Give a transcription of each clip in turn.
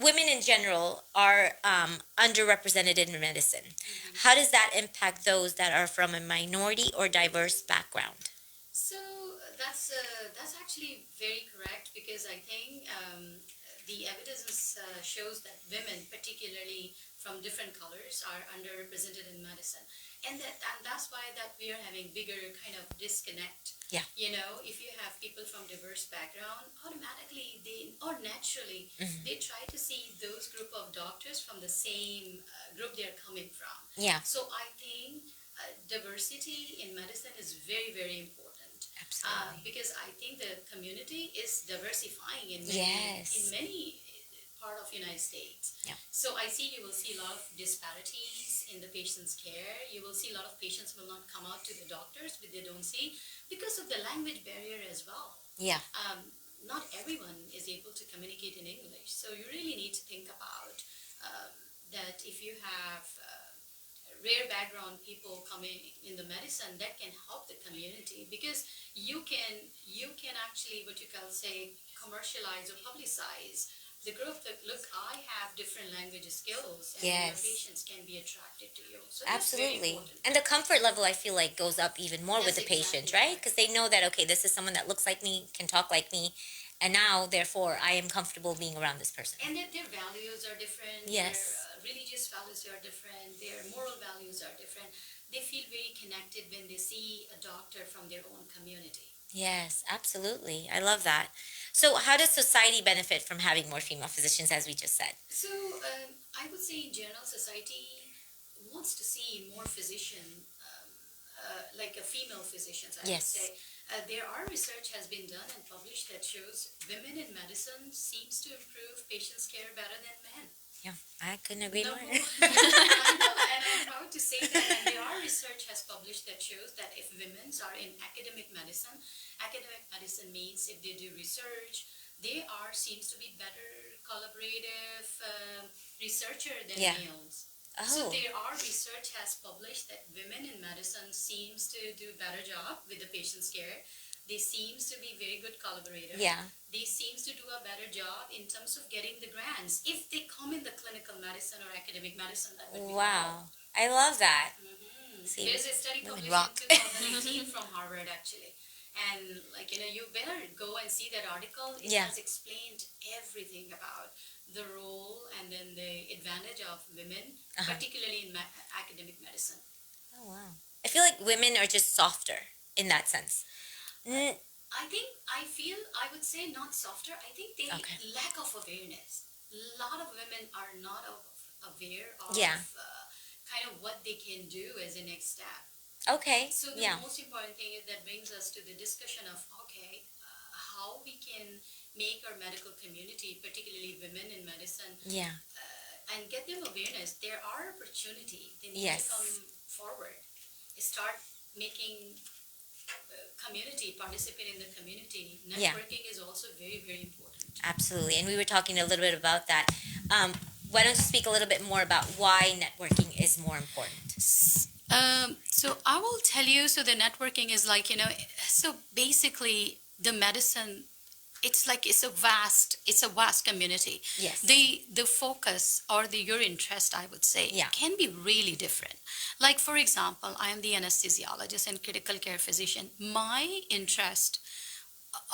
women in general are underrepresented in medicine. How does that impact those that are from a minority or diverse background? So that's actually very correct because I think the evidence shows that women, particularly from different colors, are underrepresented in medicine, and that's why that we are having bigger kind of disconnect. Yeah. You know, if you have people from diverse background, automatically they or naturally Hmm. they try to see those group of doctors from the same group they are coming from. Yeah, So I think diversity in medicine is very, very important absolutely. because I think the community is diversifying in Yes. many part of United States. Yeah. So I see you will see a lot of disparities in the patient's care. You will see a lot of patients will not come out to the doctors, but they don't see because of the language barrier as well. Yeah. Not everyone is able to communicate in English, so you really need to think about that if you have rare background people coming in the medicine that can help the community because you can actually what you can say commercialize or publicize the group that look I have different language skills and your Yes. patients can be attracted to you, so that's very Absolutely. important. And the comfort level, I feel like, goes up even more with That's the patient, exactly right? right. Because they know that, okay, this is someone that looks like me, can talk like me, and now, therefore, I am comfortable being around this person. And their values are different, their Yes. religious values are different, their moral values are different. They feel very connected when they see a doctor from their own community. Yes, absolutely. I love that. So, how does society benefit from having more female physicians, as we just said? So I would say in general, society wants to see more physician, like a female physicians. I would Yes. say there are research has been done and published that shows women in medicine seems to improve patients' care better than men. Yeah, I couldn't agree No, more. I know, and I'm proud to say that. And there are research has published that shows that if women are in academic medicine means if they do research, they are seems to be better collaborative researcher than Yeah. males. So Oh, there are research has published that women in medicine seems to do better job with the patient's care. They seems to be very good collaborator. yeah. They seems to do a better job in terms of getting the grants if they come in the clinical medicine or academic medicine that would be Wow. I love that. See, there's a study women published in rock. 2018 from Harvard actually, and like you better go and see that article. It Yeah. has explained everything about the role and then the advantage of women, Uh-huh. particularly in academic medicine. Oh, wow. I feel like women are just softer in that sense. Mm, I feel I would say not softer. I think they okay. lack of awareness. A lot of women are not aware of Yeah. kind of what they can do as a next step. Okay. So the Yeah. most important thing is that brings us to the discussion of okay, how we can make our medical community, particularly women in medicine, Yeah. and get them awareness. There are opportunity. They need to Yes. come forward, start making community, participate in the community. Yeah. Networking is also very, very important. Absolutely. And we were talking a little bit about that. Um, why don't you speak a little bit more about why networking is more important? So I will tell you. So the networking is like so basically the medicine. It's like it's a vast community. Yes. The focus or your interest, I would say, Yeah. can be really different. Like for example, I am the anesthesiologist and critical care physician. My interest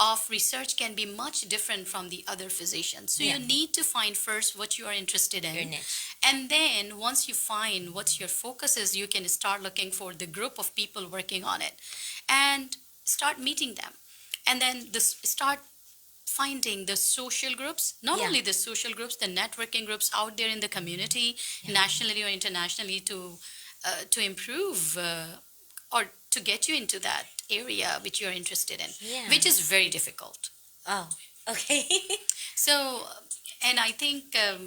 of research can be much different from the other physicians. So Yeah. you need to find first what you are interested Your in. niche. And then once you find what your focus is, you can start looking for the group of people working on it and start meeting them. And then start finding the social groups, not Yeah. only the social groups, the networking groups out there in the community, Yeah. nationally or internationally, to improve or to get you into that area which you're interested in, Yeah. which is very difficult. Oh, okay. So, and I think uh,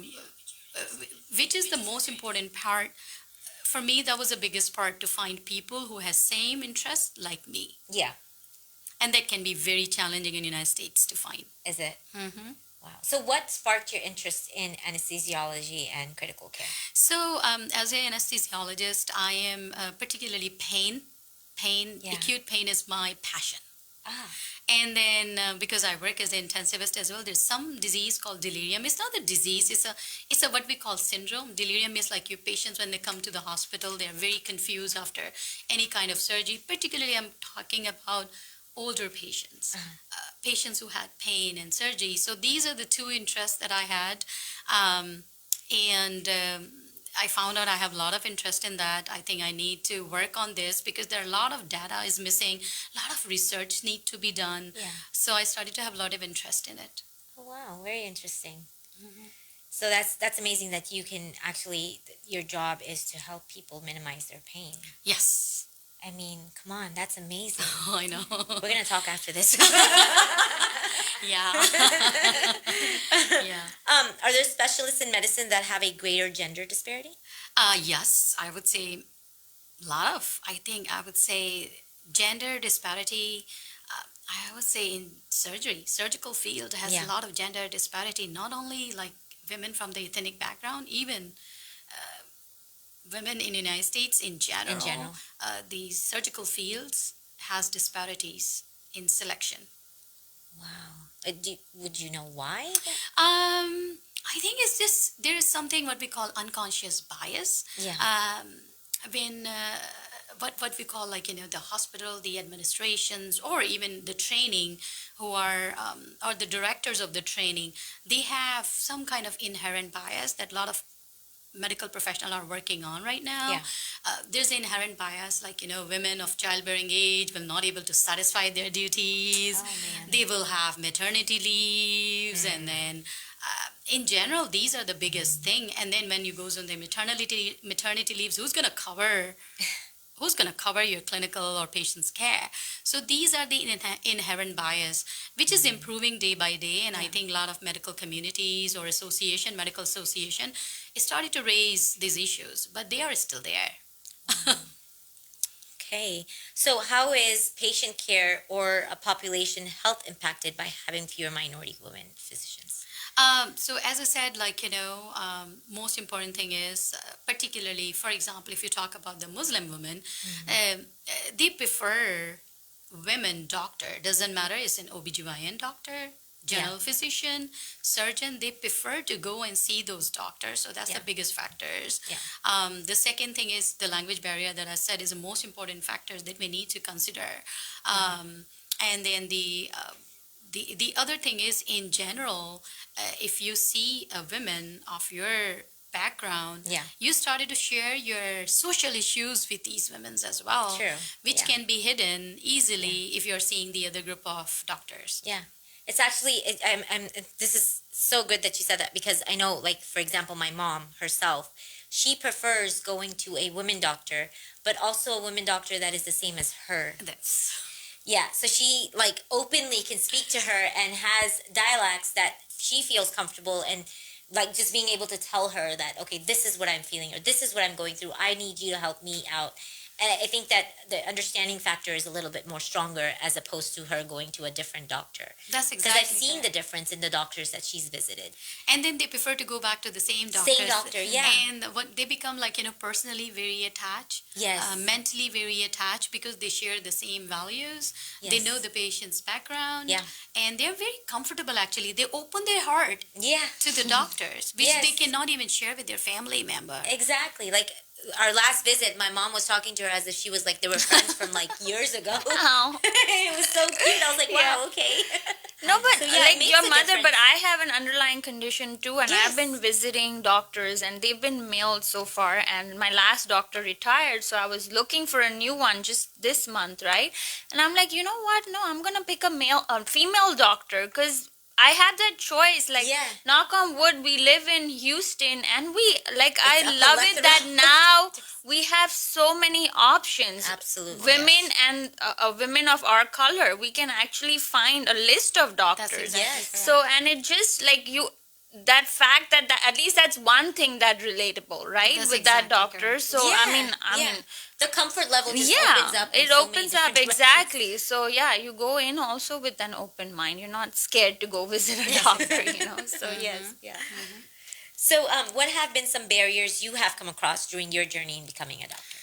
which is the most important part for me. That was the biggest part to find people who has same interest like me, Yeah. and that can be very challenging in the United States to find. Is it? Hmm. Wow. So, what sparked your interest in anesthesiology and critical care? So, as an anesthesiologist, I am particularly pain. Yeah. Acute pain is my passion. Ah, And then because I work as an intensivist as well, there's some disease called delirium. It's not a disease, it's a what we call syndrome. Delirium is like your patients when they come to the hospital, they're very confused after any kind of surgery. Particularly I'm talking about older patients, patients who had pain and surgery. So these are the two interests that I had. Um, and I found out I have a lot of interest in that. I think I need to work on this because there are a lot of data is missing, a lot of research need to be done. yeah. So I started to have a lot of interest in it. Oh, wow, very interesting. So that's amazing that you can actually your job is to help people minimize their pain. Yes. I mean, come on, that's amazing. I know. We're gonna talk after this. Yeah. Yeah. Are there specialists in medicine that have a greater gender disparity? Yes, I would say a lot of. I think I would say gender disparity. I would say in surgery, surgical field has Yeah. a lot of gender disparity. Not only like women from the ethnic background, even women in the United States in general. In general. The surgical fields has disparities in selection. Wow. Would you know why? I think it's just there is something what we call unconscious bias. Yeah. When what we call like the hospital, the administrations, or even the training, who are or the directors of the training, they have some kind of inherent bias that a lot of medical professionals are working on right now. Yeah. There's an inherent bias, like women of childbearing age will not able to satisfy their duties. Oh, man. They will have maternity leaves, and then in general, these are the biggest thing. And then when you goes on the maternity leaves, who's going to cover your clinical or patient's care? So these are the inherent bias, which is improving day by day. And I think a lot of medical communities or medical association is starting to raise these issues, but they are still there. Okay. So how is patient care or a population health impacted by having fewer minority women physicians? So as I said, like, most important thing is, particularly, for example, if you talk about the Muslim women, they prefer women doctor. Doesn't matter, it's an OBGYN doctor, general physician, surgeon. They prefer to go and see those doctors. So that's the biggest factors. Yeah. The second thing is the language barrier that I said is the most important factors that we need to consider. And then the other thing is, in general, if you see a women of your background, you started to share your social issues with these women as well, True. which can be hidden easily if you're seeing the other group of doctors. Yeah. It's actually, this is so good that you said that because I know, like, for example, my mom herself, she prefers going to a women doctor, but also a women doctor that is the same as her. That's Yeah, so she like openly can speak to her and has dialects that she feels comfortable and like just being able to tell her that okay, this is what I'm feeling or this is what I'm going through. I need you to help me out. And I think that the understanding factor is a little bit more stronger as opposed to her going to a different doctor. That's Because exactly I've seen correct. the difference in the doctors that she's visited. And then they prefer to go back to the same doctor. Same doctor, yeah. And what they become like, personally very attached. Yes. Mentally very attached because they share the same values. They Yes. know the patient's background. Yeah. And they're very comfortable actually. They open their heart Yeah. to the doctors, which Yes. they cannot even share with their family member. Exactly. Like our last visit, my mom was talking to her as if she was like they were friends from like years ago. Oh. It was so cute. I was like, wow, Yeah. okay. No, but So, yeah, it like makes your a mother, but difference. I have an underlying condition too, and Yes. I've been visiting doctors, and they've been male so far. And my last doctor retired, so I was looking for a new one just this month, right? And I'm like, you know what? No, I'm gonna pick a female doctor, because I had that choice. Like, Yeah. knock on wood, we live in Houston, and I a love it that plethora. now we have so many options. Absolutely. Women and women of our color, we can actually find a list of doctors. That's exactly Yes. correct. So, and it just like that fact that at least that's one thing that relatable, right? That's With that exactly doctor. correct. So, Yeah, I yeah. mean, The comfort level just yeah, opens up. in it so many opens up different exactly. So, yeah, you go in also with an open mind. You're not scared to go visit a doctor, So, yes, yeah. directions. So, what have been some barriers you have come across during your journey in becoming a doctor?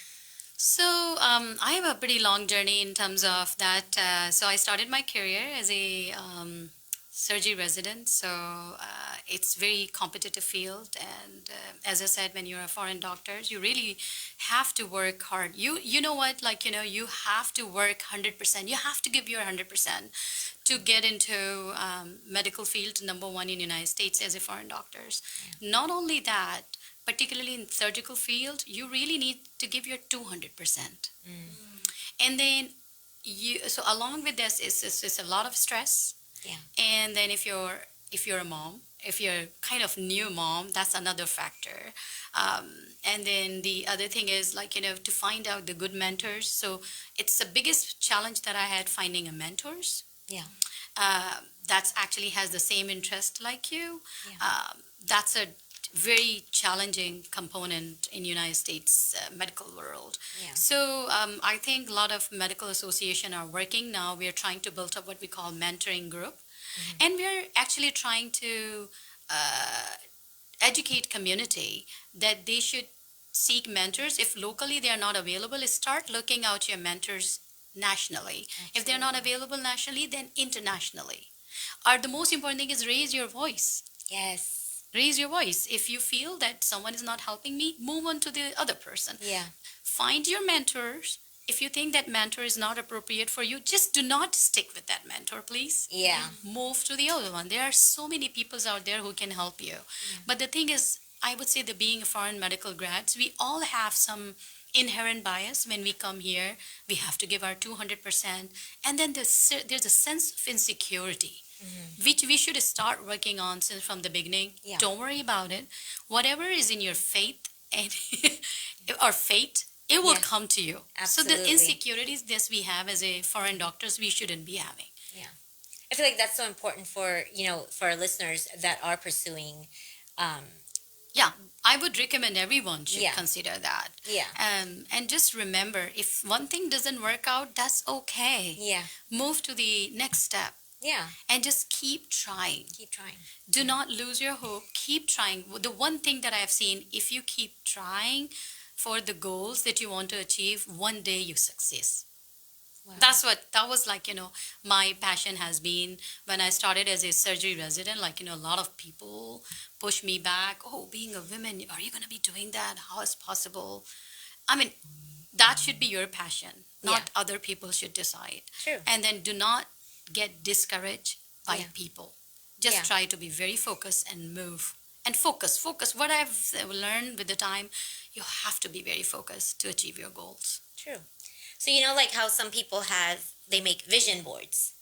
So I have a pretty long journey in terms of that. So I started my career as a surgery resident. So it's very competitive field, and as I said, when you're a foreign doctor, you really have to work hard. You know what? Like you have to work 100%. You have to give your 100% to get into medical field number one in United States as a foreign doctors. Not only that, particularly in surgical field, you really need to give your 200%. And then so along with this is a lot of stress. Yeah. And then if you're a mom, if you're kind of new mom, that's another factor. And then the other thing is like to find out the good mentors. So it's the biggest challenge that I had, finding a mentors Yeah. that's actually has the same interest like you. Yeah. That's a very challenging component in United States medical world. Yeah. So I think a lot of medical association are working now. We are trying to build up what we call mentoring group, and we're actually trying to educate community that they should seek mentors. If locally they are not available, start looking out your mentors nationally. If they're not available nationally, then internationally. Or the most important thing is raise your voice. Yes. Raise your voice. If you feel that someone is not helping me, move on to the other person. Yeah. Find your mentors. If you think that mentor is not appropriate for you, just do not stick with that mentor, please. Yeah. Move to the other one. There are so many people out there who can help you. But the thing is, I would say that being a foreign medical grads, we all have some inherent bias when we come here. We have to give our 200%. And then there's a sense of insecurity, which we should start working on since from the beginning. Yeah. Don't worry about it. Whatever is in your faith and or fate, it will Yes. come to you. So Absolutely. the insecurities that we have as a foreign doctors, we shouldn't be having. I feel like that's so important for for our listeners that are pursuing. Yeah, I would recommend everyone should Yeah. consider that. Yeah. And just remember, if one thing doesn't work out, that's okay. Yeah. Move to the next step Yeah. and just keep trying. Keep trying. Do not lose your hope. Keep trying. The one thing that I have seen, if you keep trying for the goals that you want to achieve, one day you succeed. Wow. That was like, my passion has been when I started as a surgery resident, like, a lot of people push me back. Oh, being a woman, are you going to be doing that? How is possible? I mean, that should be your passion, not other people should decide. True. And then do not get discouraged by Yeah. people. Just Yeah. try to be very focused and move. And focus. What I've learned with the time, you have to be very focused to achieve your goals. True. So like how some people they make vision boards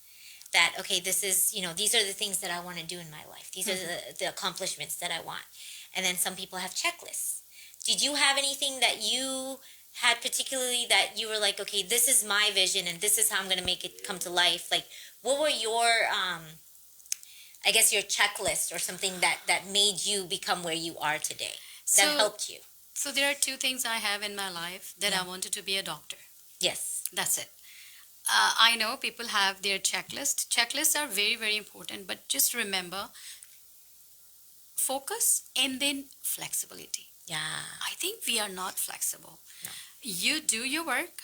that, okay, this is, these are the things that I want to do in my life. These are the accomplishments that I want. And then some people have checklists. Did you have anything that you had particularly that you were like, okay, this is my vision and this is how I'm going to make it come to life? Like, what were your, I guess your checklist or something that made you become where you are today, that helped you? So there are two things I have in my life that I wanted to be a doctor. Yes. That's it. I know people have their checklist. Checklists are very, very important, but just remember focus and then flexibility. Yeah. I think we are not flexible. No. You do your work.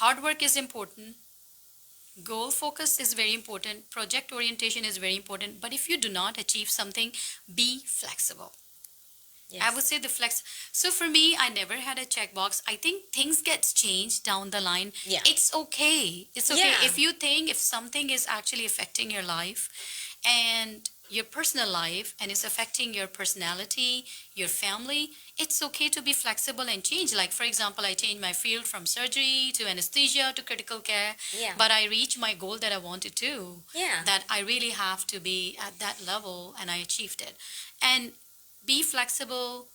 Hard work is important. Goal focus is very important. Project orientation is very important. But if you do not achieve something, be flexible. Yes. I would say So for me, I never had a checkbox. I think things get changed down the line. Yeah. It's okay. It's okay. Yeah. If something is actually affecting your life and your personal life and it's affecting your personality, your family, it's okay to be flexible and change. Like, for example, I changed my field from surgery to anesthesia to critical care. Yeah. But I reached my goal that I wanted to. Yeah. That I really have to be at that level, and I achieved it. And be flexible.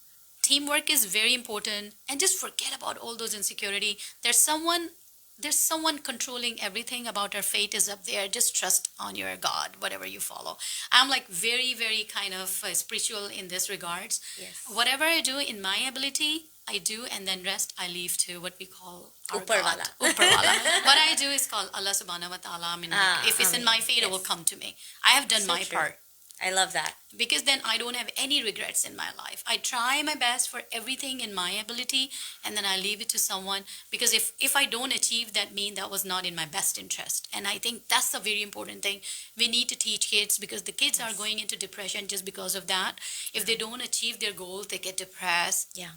Teamwork is very important, and just forget about all those insecurity. There's someone controlling everything about our fate is up there. Just trust on your God, whatever you follow. I'm like very, very kind of spiritual in this regards. Yes. Whatever I do in my ability, I do, and then rest I leave to what we call our Upar God. wala. Upar wala. What I do is called Allah subhanahu wa ta'ala. I mean, if it's in my fate, it will yes. come to me. I have done So my true. part. I love that. Because then I don't have any regrets in my life. I try my best for everything in my ability, and then I leave it to someone, because if I don't achieve that, mean that was not in my best interest. And I think that's a very important thing we need to teach kids, because the kids are going into depression just because of that. If they don't achieve their goals, they get depressed. Yeah.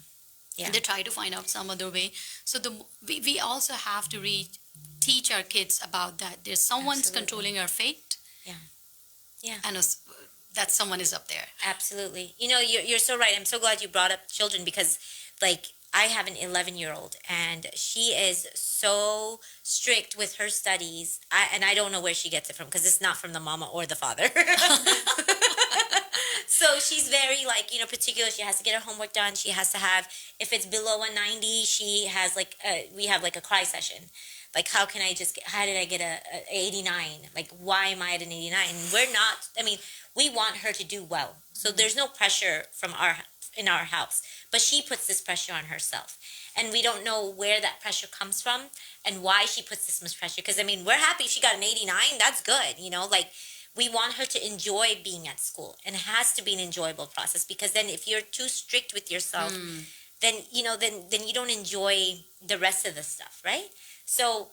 Yeah. And they try to find out some other way. So we also have to teach our kids about that. There's someone's Absolutely. controlling our fate. Yeah. Yeah. And that someone is up there. Absolutely. You know, you're so right. I'm so glad you brought up children, because, like, I have an 11-year-old, and she is so strict with her studies. And I don't know where she gets it from, because it's not from the mama or the father. So she's very, like, you know, particular. She has to get her homework done. She has to have, if it's below a 90, she has, like, we have, like, a cry session. Like, how did I get a 89? Like, why am I at an 89? And we're not, I mean, we want her to do well. So there's no pressure in our house. But she puts this pressure on herself. And we don't know where that pressure comes from and why she puts this much pressure. Because, I mean, we're happy she got an 89. That's good, you know, like, we want her to enjoy being at school, and it has to be an enjoyable process, because then if you're too strict with yourself, then, you know, then you don't enjoy the rest of the stuff, right? So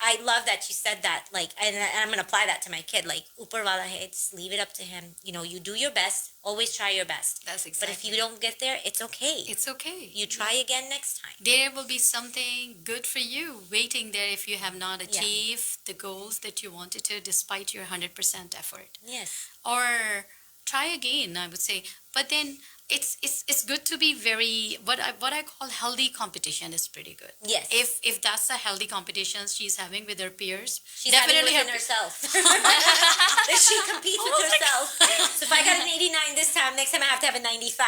I love that you said that, like, and I'm going to apply that to my kid, like, upar wala hai, just leave it up to him. You know, you do your best, always try your best. That's exactly. But if you don't get there, it's okay. It's okay. You try again next time. There will be something good for you waiting there if you have not achieved the goals that you wanted to, despite your 100% effort. Yes. Or try again, I would say. But then it's good to be very, what I call healthy competition is pretty good. Yes. If that's a healthy competition she's having with her peers, She's definitely having within herself. She competes with herself. So if I got an 89 this time, next time I have to have a 95.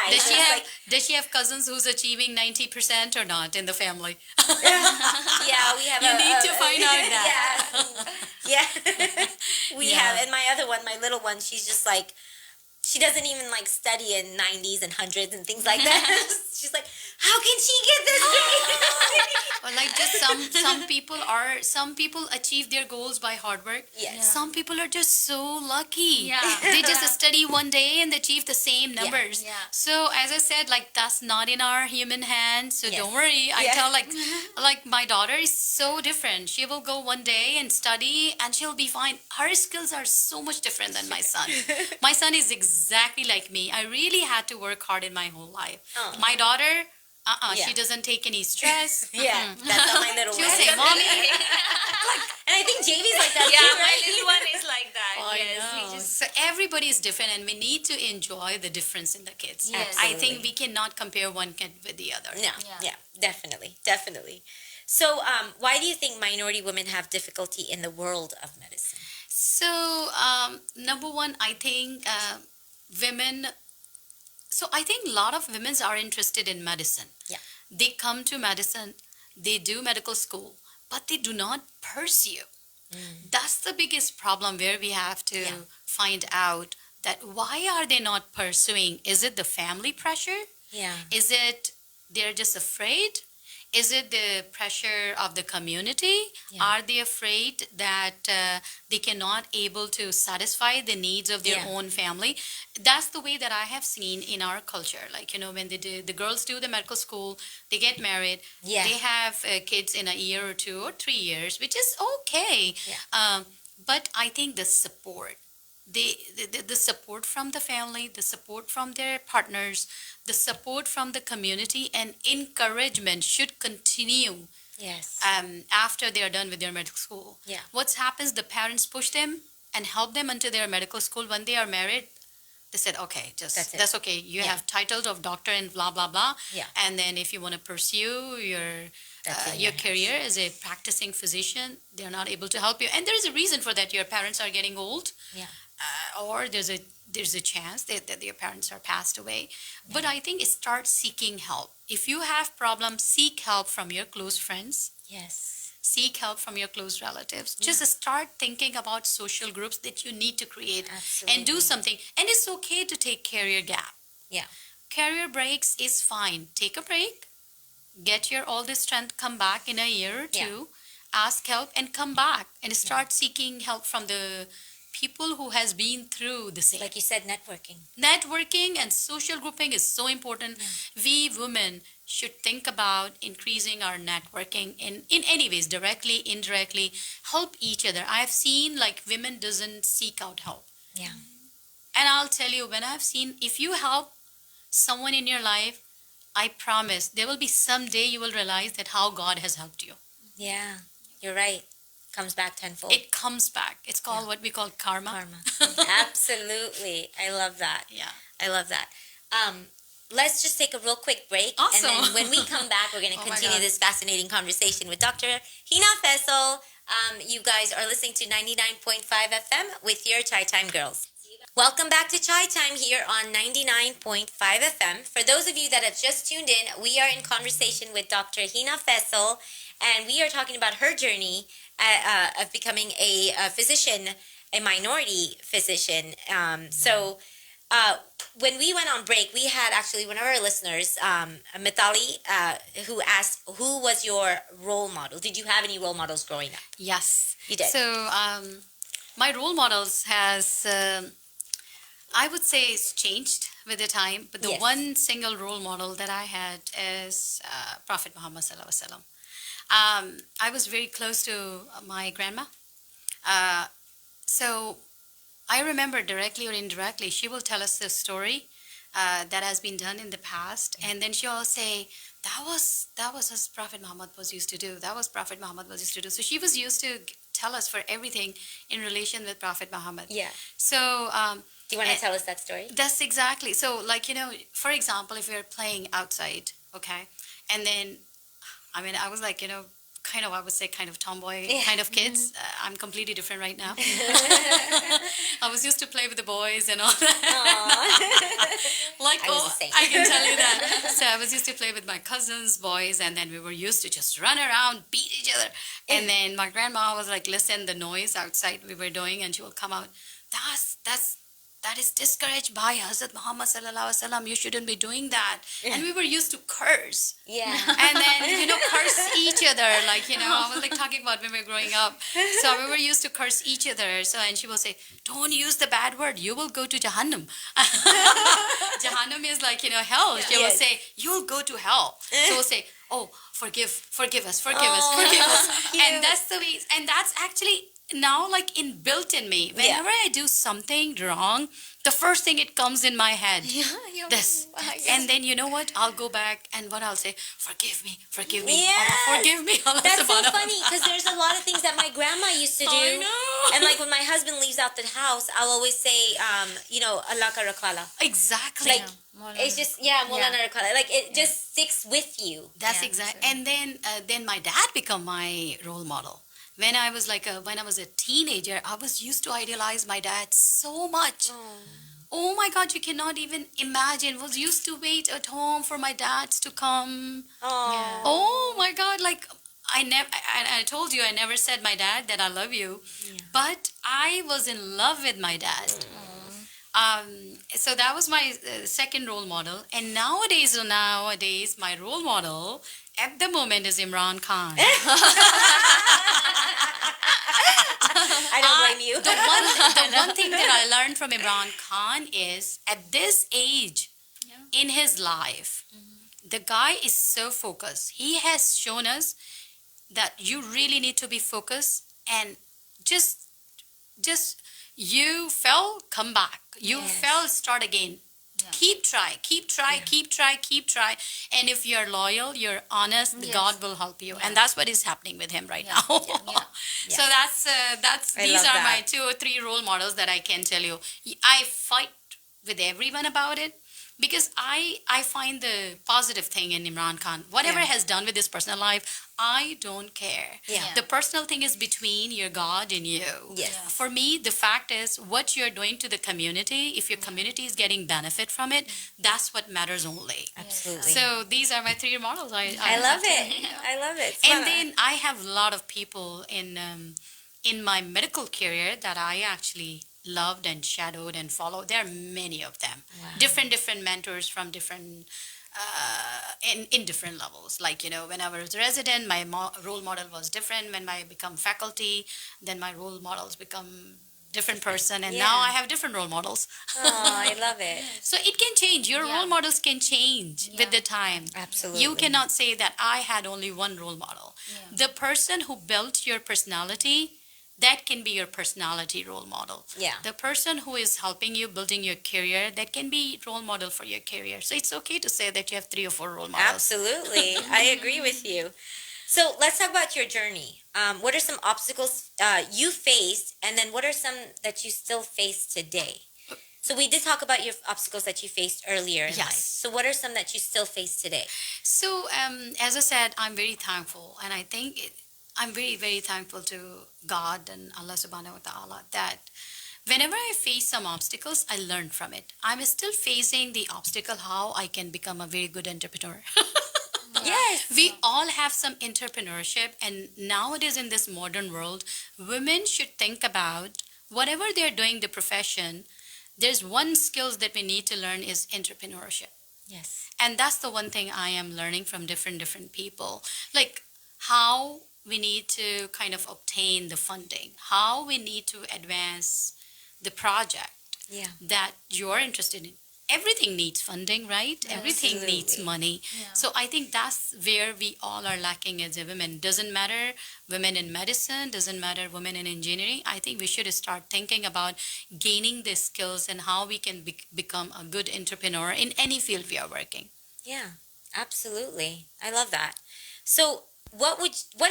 Does she have cousins who's achieving 90% or not in the family? Yeah, we have. You need to find out that. Yeah. We have, and my other one, my little one, she's just like, she doesn't even, like, study in 90s and 100s and things like that. She's like, how can she get this grade? Or like, just some people achieve their goals by hard work. Yes. Yeah. Some people are just so lucky. Yeah. They just study one day and they achieve the same numbers. Yeah. So as I said, like, that's not in our human hands. So Yes. don't worry. I Yeah. tell, like my daughter is so different. She will go one day and study and she'll be fine. Her skills are so much different than my son. My son is exactly like me. I really had to work hard in my whole life. Oh. My daughter, Yeah. she doesn't take any stress. Yeah, that's how my little She'll one. say, Mommy. And I think JV's like that Yeah, too, my right? little one is like that. I Yes, we know. just So everybody is different, and we need to enjoy the difference in the kids. Yes. I think we cannot compare one kid with the other. Yeah, Yeah. yeah, definitely. So, why do you think minority women have difficulty in the world of medicine? So, number one, I think women. So I think a lot of women are interested in medicine. Yeah. They come to medicine, they do medical school, but they do not pursue. That's the biggest problem where we have to find out that why are they not pursuing? Is it the family pressure? Yeah. Is it they're just afraid? Is it the pressure of the community? Yeah. Are they afraid that they cannot able to satisfy the needs of their Yeah. own family? That's the way that I have seen in our culture. Like, when the girls do the medical school, they get married, Yeah. they have kids in a year or 2 or 3 years, which is okay. Yeah. But I think the support, the support from the family, the support from their partners, the support from the community, and encouragement should continue Yes. after they are done with their medical school. Yeah. What happens, the parents push them and help them into their medical school. When they are married, they said, okay, That's it. that's okay. You Yeah. have titles of doctor and blah, blah, blah. Yeah. And then if you want to pursue That's in your your career as a practicing physician, they're not able to help you. And there's a reason for that. Your parents are getting old. Yeah. Or there's a chance that your parents are passed away. But I think start seeking help. If you have problems, seek help from your close friends. Yes. Seek help from your close relatives. Just start thinking about social groups that you need to create and do Absolutely. something. And it's okay to take career gap. Yeah. Career breaks is fine. Take a break. Get your all this strength. Come back in a year or two. Yeah. Ask help and come back and start seeking help from the people who has been through the same. Like you said, networking. Networking and social grouping is so important. We women should think about increasing our networking in any ways, directly, indirectly, help each other. I've seen like women doesn't seek out help. Yeah. And I'll tell you, when I've seen, if you help someone in your life, I promise there will be some day you will realize that how God has helped you. Yeah. You're right. Comes back tenfold. It comes back. It's called what we call karma. Karma. Absolutely. I love that. Yeah. I love that. Let's just take a real quick break. Awesome. And then when we come back, we're going to Oh my continue God. this fascinating conversation with Dr. Hina Faisal. You guys are listening to 99.5 FM with your Chai Time Girls. Welcome back to Chai Time here on 99.5 FM. For those of you that have just tuned in, we are in conversation with Dr. Hina Faisal, and we are talking about her journey of becoming a physician, a minority physician. When we went on break, we had actually one of our listeners, Mithali, who asked, who was your role model? Did you have any role models growing up? Yes. You did. So my role models has, I would say, it's changed with the time. But the Yes. one single role model that I had is Prophet Muhammad Sallallahu Alaihi Wasallam. I was very close to my grandma. So I remember directly or indirectly, she will tell us the story that has been done in the past. And then she'll say, that was as Prophet Muhammad was used to do. That was Prophet Muhammad was used to do. So she was used to tell us for everything in relation with Prophet Muhammad. Yeah. So Do you want to tell us that story? that's exactly. So like, for example, if we're playing outside, okay, and then, I mean, I was like, kind of, I would say kind of tomboy kind of kids. I'm completely different right now. I was used to play with the boys and all that. Like, I was the same. I can tell you that. So I was used to play with my cousins, boys, and then we were used to just run around, beat each other. And then my grandma was like, listen, the noise outside we were doing, and she will come out. That is discouraged by Hazrat Muhammad Sallallahu Alaihi Wasallam. You shouldn't be doing that. And we were used to curse. Yeah. And then, curse each other. Like, I was like talking about when we were growing up. So we were used to curse each other. So, and she will say, don't use the bad word. You will go to Jahannam. Jahannam is like, hell. She will Yes. say, you'll go to hell. So we'll say, oh, forgive us. And that's the way, and that's actually now like inbuilt in me. Whenever I do something wrong, the first thing it comes in my head, this. And then you know what? I'll go back and what I'll say, forgive me. Yes. Allah, forgive me. Allah That's so subhanahu wa funny because there's a lot of things that my grandma used to do. I know. And like when my husband leaves out the house, I'll always say, Allah ka rakala. Exactly. Like, it's just, Maulana rakala. Like, it just sticks with you. That's Yeah, exact. so- And then my dad became my role model. When I was a teenager, I was used to idealize my dad so much. Oh my God, you cannot even imagine. Was used to wait at home for my dads to come. Oh. Oh my God, like I told you I never said my dad that I love you, but I was in love with my dad. So that was my second role model. And nowadays, my role model at the moment is Imran Khan. I don't blame you. The one thing that I learned from Imran Khan is at this age in his life, the guy is so focused. He has shown us that you really need to be focused and just you fell, come back. You Yes. fell, start again. Keep try. And if you're loyal, you're honest, Yes. God will help you. And that's what is happening with him right now. So that's I these love are my that. 2 or 3 role models that I can tell you. I fight with everyone about it because I find the positive thing in Imran Khan. Whatever Yeah. has done with his personal life, I don't care. Yeah. The personal thing is between your God and you. Yes. For me, the fact is what you're doing to the community, if your community is getting benefit from it, that's what matters only. Absolutely. So these are my 3 models. I love it. I love it. And then I have a lot of people in my medical career that I actually loved and shadowed and followed. There are many of them. Wow. Different mentors from different in different levels. Like, when I was a resident, my role model was different. When I become faculty, then my role models become different person, and now Yeah. I have different role models. Oh, I love it. So it can change. Your Yeah. role models can change Yeah. with the time. Absolutely. You cannot say that I had only one role model. Yeah. The person who built your personality, that can be your personality role model. Yeah. The person who is helping you building your career, that can be role model for your career. So it's okay to say that you have 3 or 4 role models. Absolutely. I agree with you. So let's talk about your journey. What are some obstacles you faced, and then what are some that you still face today? So we did talk about your obstacles that you faced earlier in Yes. life. So what are some that you still face today? So, as I said, I'm very thankful, and I think I'm very, very thankful to God and Allah Subhanahu wa Taala that whenever I face some obstacles, I learn from it. I'm still facing the obstacle how I can become a very good entrepreneur. Yes. We all have some entrepreneurship, and nowadays in this modern world, women should think about whatever they're doing the profession. There's one skills that we need to learn is entrepreneurship. Yes. And that's the one thing I am learning from different people, like how we need to kind of obtain the funding, how we need to advance the project Yeah. that you're interested in. Everything needs funding, right? Everything needs Absolutely. money. Yeah. So I think that's where we all are lacking as a women. Doesn't matter women in medicine, doesn't matter women in engineering. I think we should start thinking about gaining the skills and how we can become a good entrepreneur in any field we are working. Yeah. Absolutely. I love that. So what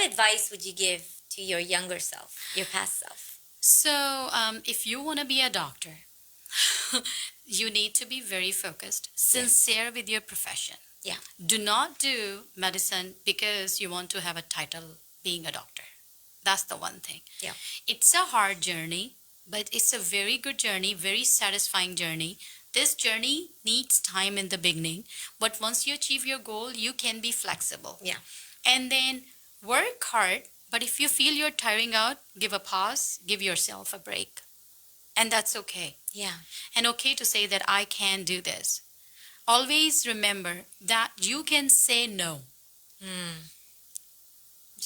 advice would you give to your younger self, your past self? So if you want to be a doctor, you need to be very focused, sincere with your profession. Yeah. Do not do medicine because you want to have a title being a doctor. That's the one thing. Yeah. It's a hard journey, but it's a very good journey, very satisfying journey. This journey needs time in the beginning, but once you achieve your goal, you can be flexible. Yeah. And then work hard, but if you feel you're tiring out, give a pause, give yourself a break. And that's okay. Yeah. And okay to say that I can do this. Always remember that you can say no.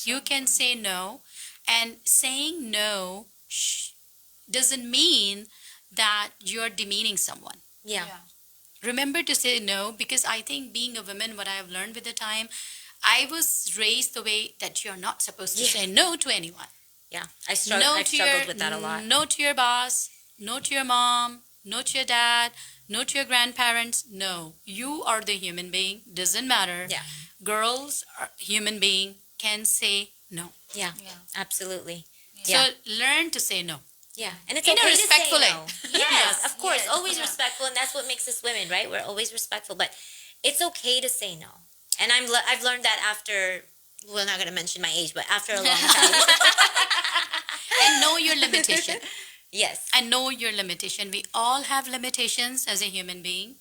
You can say no, and saying no doesn't mean that you're demeaning someone. Yeah. Remember to say no, because I think being a woman, what I have learned with the time, I was raised the way that you're not supposed to say no to anyone. Yeah. I've No struggled to your, with that a lot. no to your boss, no to your mom, no to your dad, no to your grandparents. No, you are the human being. Doesn't matter. Yeah. Girls are human being, can say no. Yeah. Yeah. Absolutely. So Yeah. learn to say no. Yeah. And it's In a okay to say respectful way. no. Yes, of course. Yes, Always yeah. respectful, and that's what makes us women, right? We're always respectful, but it's okay to say no. And I've learned that after, we're not going to mention my age, but after a long time. And know your limitation. Yes. And know your limitation. We all have limitations as a human being.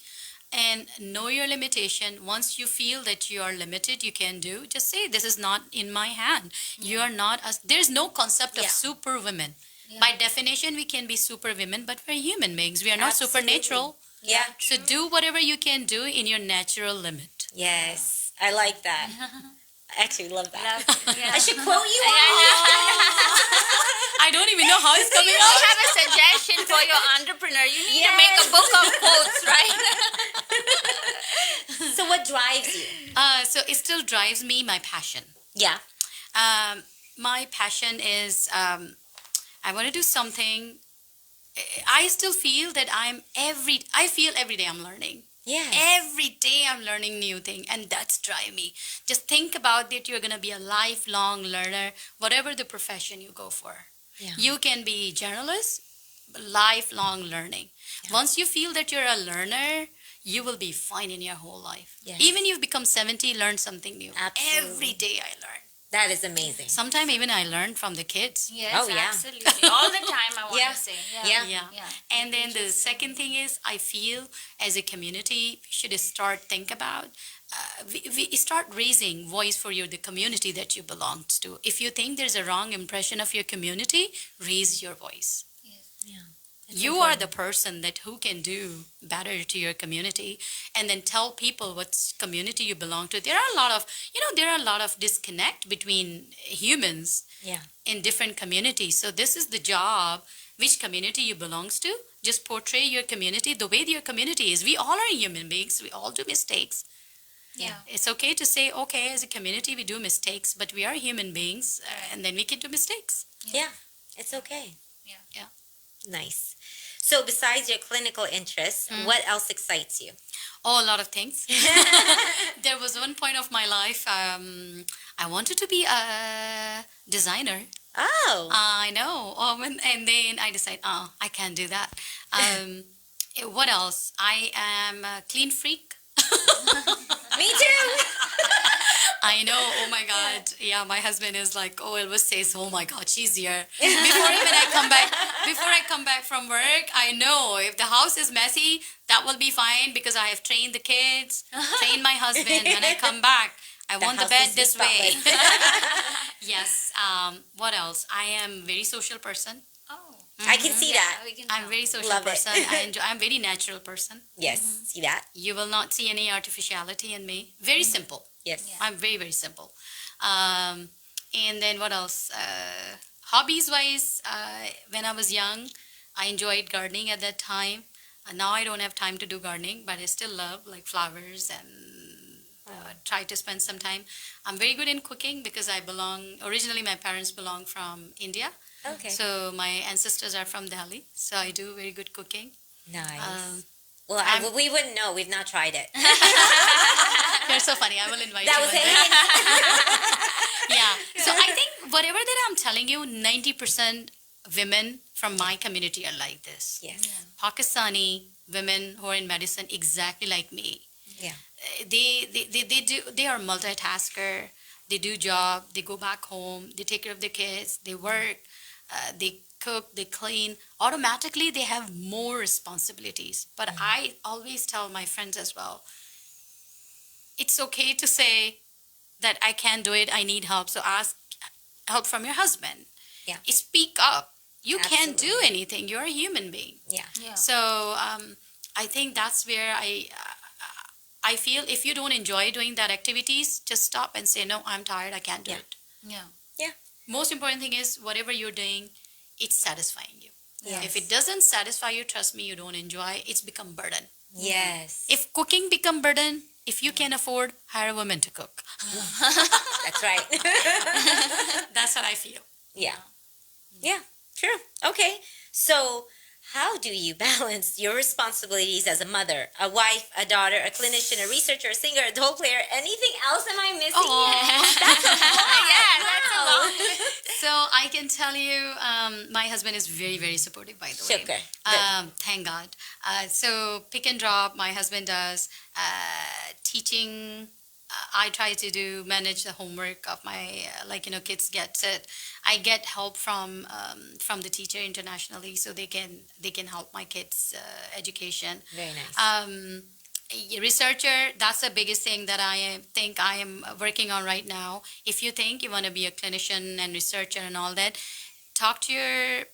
And know your limitation. Once you feel that you are limited, you can do, just say, this is not in my hand. You are not, there's no concept of Yeah. super women. Yeah. By definition, we can be super women, but we're human beings. We are not Absolutely. supernatural. Yeah. So do whatever you can do in your natural limit. Yes. I like that. I actually love that. Yeah. I should quote you I all. I don't even know how it's coming I out. have a suggestion for your entrepreneur. You need to make a Yes. book of quotes, right? So what drives you? So it still drives me, my passion. Yeah. My passion is I want to do something. I still feel that I feel every day I'm learning. Yeah. Every day I'm learning new thing, and that's drive me. Just think about that you're going to be a lifelong learner, whatever the profession you go for. Yeah. You can be journalist, lifelong learning. Once you feel that you're a learner, you will be fine in your whole life. Yes. Even you've become 70, learn something new. Absolutely. Every day I learn. That is amazing. Sometimes even I learn from the kids. Yes, Oh, yeah. absolutely. All the time, I want Yeah. to say. Yeah. Yeah. And then the second thing is, I feel as a community, we should start think about, we start raising voice for the community that you belong to. If you think there's a wrong impression of your community, raise your voice. Yeah. You are the person that who can do better to your community, and then tell people what community you belong to. There are a lot of disconnect between humans Yeah. in different communities. So this is the job which community you belongs to. Just portray your community the way your community is. We all are human beings. We all do mistakes. Yeah. It's okay to say, okay, as a community, we do mistakes, but we are human beings, and then we can do mistakes. Yeah, it's okay. Yeah. Nice. So besides your clinical interests, what else excites you? Oh, a lot of things. There was one point of my life, I wanted to be a designer. Oh. I know. And then I decided, I can't do that. What else? I am a clean freak. Me too. I know. Oh my God. Yeah, my husband is like, oh, always says, oh my God, she's here. Before I come back from work, I know if the house is messy, that will be fine because I have trained the kids, trained my husband. When I come back, I want the house bed is this way. spotless. Yes. What else? I am very social person. Oh. I can see that. We can I'm tell. very social Love it. person. I'm very natural person. Yes, see that? You will not see any artificiality in me. Very simple. Yes. Yeah. I'm very, very simple. And then what else? Hobbies wise, when I was young, I enjoyed gardening at that time. Now I don't have time to do gardening, but I still love like flowers and try to spend some time. I'm very good in cooking because originally my parents belong from India. Okay. So my ancestors are from Delhi. So I do very good cooking. Nice. Well, I'm- we wouldn't know. We've not tried it. You're so funny. I will invite That you. was one it. day. Yeah. So I think whatever that I'm telling you, 90% women from my community are like this. Yes. Pakistani women who are in medicine exactly like me. Yeah. They are multitasker. They do job. They go back home. They take care of their kids. They work. They cook. They clean. Automatically, they have more responsibilities. But I always tell my friends as well, it's okay to say that I can't do it. I need help. So ask help from your husband. Yeah. Speak up. You can't do Absolutely. anything. You're a human being. Yeah. Yeah. So I think that's where I feel if you don't enjoy doing that activities, just stop and say, no, I'm tired. I can't do Yeah. it. Yeah. Most important thing is whatever you're doing, it's satisfying you. Yes. If it doesn't satisfy you, trust me, you don't enjoy. It's become burden. Yes. If cooking become burden, if you can afford, hire a woman to cook. That's right. That's what I feel. Yeah. Yeah. True. Okay. So, how do you balance your responsibilities as a mother, a wife, a daughter, a clinician, a researcher, a singer, a dole player? Anything else am I missing? That's a lot. Yeah, that's a lot. So I can tell you, my husband is very, very supportive, by the way. Sugar. Good. Thank God. So pick and drop, my husband does. Teaching, I try to manage the homework of my, kids get it. I get help from the teacher internationally, so they can help my kids' education. Very nice. Researcher, that's the biggest thing that I think I am working on right now. If you think you want to be a clinician and researcher and all that, talk to your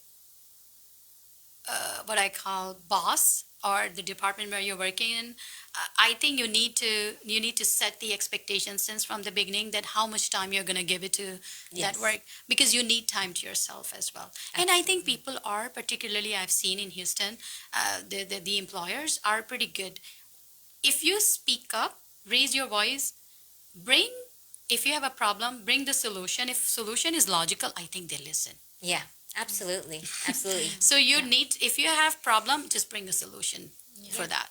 what I call boss or the department where you're working in. I think you need to set the expectations since from the beginning that how much time you're going to give it to Yes. that work, because you need time to yourself as well. And I think people are, particularly I've seen in Houston, the employers are pretty good. If you speak up, raise your voice, if you have a problem, bring the solution. If solution is logical, I think they listen. Yeah. Absolutely. Absolutely. So if you have problem, just bring a solution for that.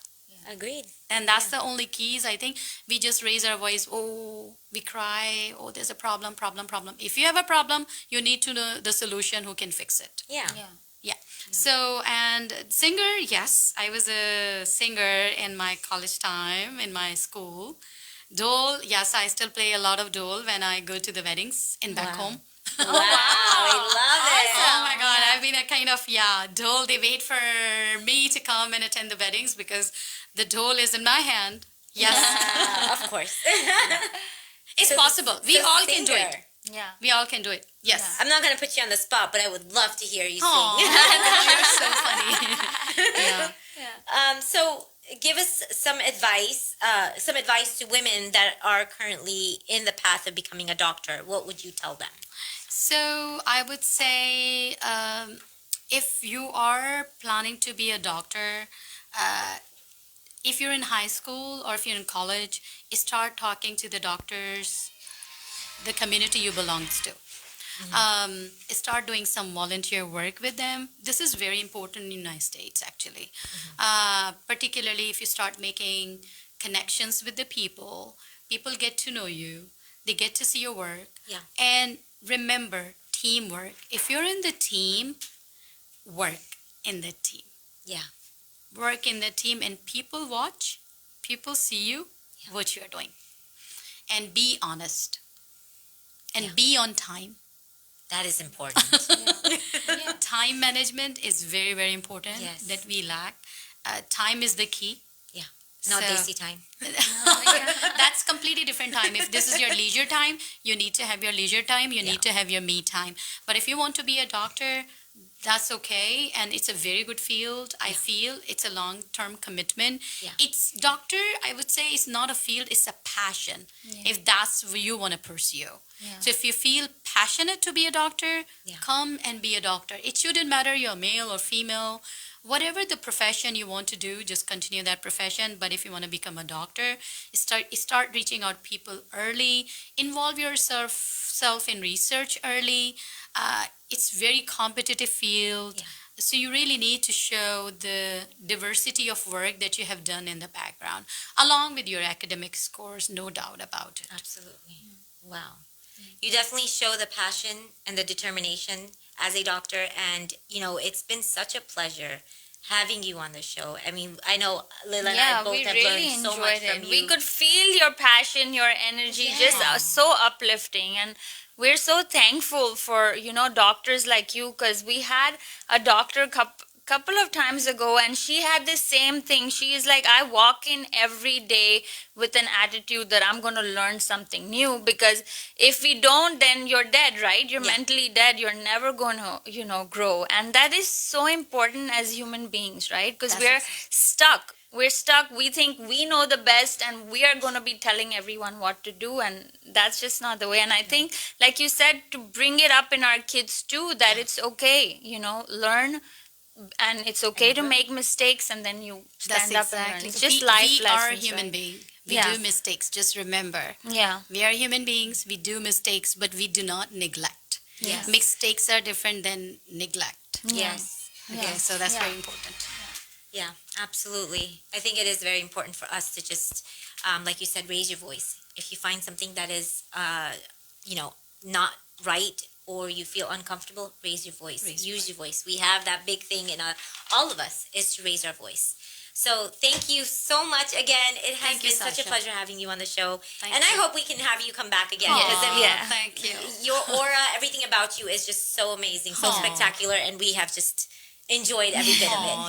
Agreed. And that's the only keys. I think we just raise our voice. Oh, we cry. Oh, there's a problem. If you have a problem, you need to know the solution who can fix it. Yeah. Yeah. So, and singer, yes, I was a singer in my college time, in my school. Dole, yes, I still play a lot of dole when I go to the weddings in back Wow. home. Wow. I love it. Oh my God, I've been a kind of, dole. They wait for me to come and attend the weddings because the dole is in my hand. Yes, Yeah, of course. it's possible. We So all can do it. singer. Yeah. We all can do it. Yes. I'm not going to put you on the spot, but I would love to hear you Oh, sing. you're so funny. Yeah. So give us some advice to women that are currently in the path of becoming a doctor. What would you tell them? So I would say if you are planning to be a doctor, if you're in high school or if you're in college, start talking to the doctors, the community you belongs to. Start doing some volunteer work with them. This is very important in the United States, actually. Particularly if you start making connections with the people, people get to know you, they get to see your work. Yeah. And remember, teamwork. If you're in the team, work in the team. Yeah. Work in the team, and people watch, people see you, Yeah. what you're doing. And be honest. And Yeah. be on time. That is important. Time management is very, very important Yes. that we lack. Time is the key. Yeah. Not So- Desi time. That's completely different time. If this is your leisure time, you need to have your leisure time. You need to have your me time. But if you want to be a doctor, that's okay. And it's a very good field. I feel it's a long-term commitment. Yeah. It's doctor, I would say, it's not a field, it's a passion. If that's what you want to pursue. Yeah. So if you feel passionate to be a doctor, Yeah. come and be a doctor. It shouldn't matter you're male or female. Whatever the profession you want to do, just continue that profession. But if you want to become a doctor, start reaching out people early. Involve yourself in research early. It's very competitive field. Yeah. So you really need to show the diversity of work that you have done in the background, along with your academic scores, no doubt about it. Absolutely. Wow. You definitely show the passion and the determination as a doctor. And, it's been such a pleasure having you on the show. I mean, I know Lila and I Yeah, both we have really learned so much enjoyed from it. you. We could feel your passion, your energy, just Yeah. so uplifting. And we're so thankful for, doctors like you, because we had a doctor couple of times ago, and she had the same thing. She is like, I walk in every day with an attitude that I'm going to learn something new, because if we don't, then you're dead, right? You're mentally dead. You're never going to, grow. And that is so important as human beings, right? Because That's we're exactly- stuck. We're stuck. We think we know the best, and we are going to be telling everyone what to do, and that's just not the way. And I think, like you said, to bring it up in our kids too, that it's okay, learn, and it's okay to make mistakes, and then you stand up and learn. It's just life we lessons. are human right? beings. We Yeah. do mistakes. Just remember, Yeah. we are human beings. We do mistakes, but we do not neglect. Yes. Mistakes are different than neglect. Yes. Okay, so that's Yeah. very important. Yeah, absolutely. I think it is very important for us to just, like you said, raise your voice. If you find something that is, not right, or you feel uncomfortable, raise your voice. Use your voice. We have that big thing in all of us, is to raise our voice. So thank you so much again. It has Thank you, been such a Sasha. pleasure having you on the show. Thank and you. I hope we can have you come back again. Yes, because I mean, yeah. Thank you. your aura, everything about you is just so amazing, so Aw. spectacular, and we have just enjoyed every bit of it. Aw,